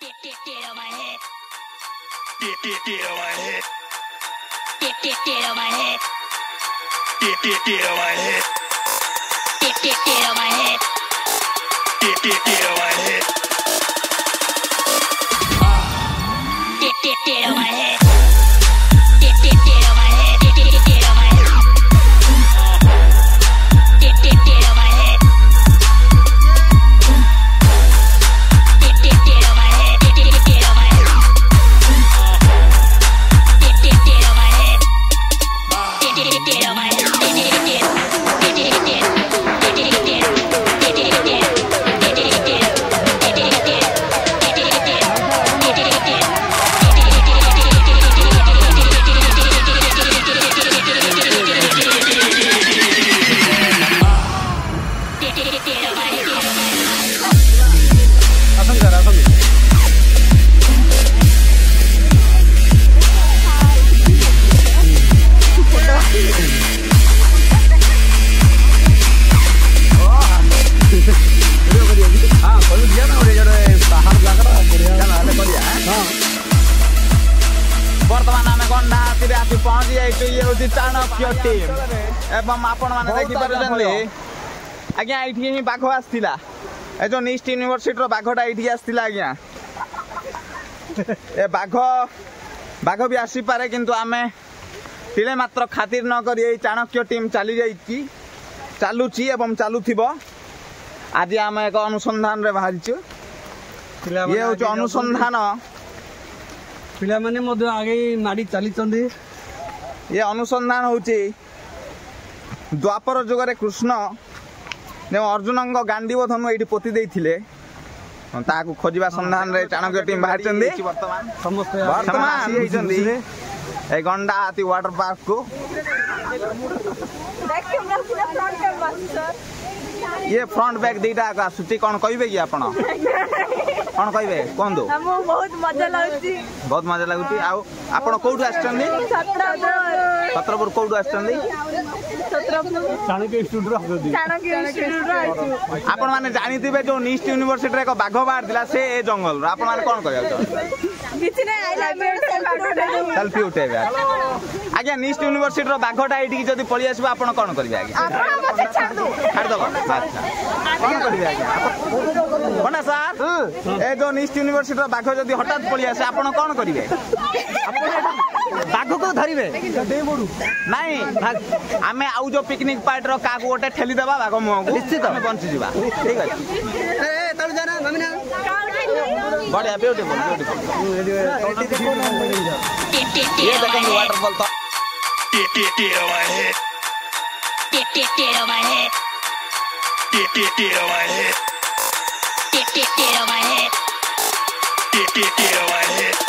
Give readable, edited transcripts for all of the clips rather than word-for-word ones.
Get on my head. Get on my head. Get on my head. Get on my head. Get on my head. Get on my head. Get on my head. बर्तमान आम गंडा आसी पहुंची जाइए ये हूँ Chanakya team एवं आपण मैंने देखिपारे आज्ञा ये ही बाघ आसला ए जो निस्ट यूनिवर्सिटी बाघटा ये आसला आज्ञा ए बाघ भी आसीपे किंतु आम तिले मात्र खातिर नक चाणक्य टीम चली जाइए चलुची एवं चलुथिब आज आम एक अनुसंधान रे बाहरिचु ये हूँ अनुसंधान पिला माने मधु आगे माड़ी चली चंदी ये अनुसंधान होची द्वापर जुगरे कृष्ण ने अर्जुन गांडीव धनु ये पोती देथिले ताकू खोजिबा संधान रे चाणक्य टीम बाहर चंदी वर्तमान ए गंडा हाथी वाटर पार्क को ये फ्रंट बैक दीटा आसूची कौन कहे कि आपण कौन कहे कहतु बहुत मजा लगुची बहुत मजा लगुची आपण कोठु आछंदी छत्रपुर कोठु आछंदी चाणक्य स्टूडियो आपण माने जानिथिबे जो निस्ट यूनिवर्सिटी रे एक बाघ बाहर दिला से ए जंगल आपण माने कोन कहया सेल्फी उठेबे आज्ञा निस्ट यूनिवर्सिटी रो बाघटा एठी जदी पळि आसीबा आपण कोन करबे आज्ञा आपण मते छाड़ दो अच्छा कोन करबे आज्ञा कोना सर ए जो निस्ट यूनिवर्सिटी रो बाघ जदी हठात पळि आसे आपण कोन करिवे बाघ को धरिबे नाही आमे आउ जो पिकनिक पार्टी रो कागो गोटे ठेली देबा बाघ मुह को निश्चित हम बंची जीवा ठीक अछि ए तळु जाना मम्मी बढ़िया ब्यूटीफुल ये देखेंगे वाटरफॉल तो Get on my head. Get on my head. Get on my head. Get on my head. Get on my head. Get on my head.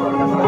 है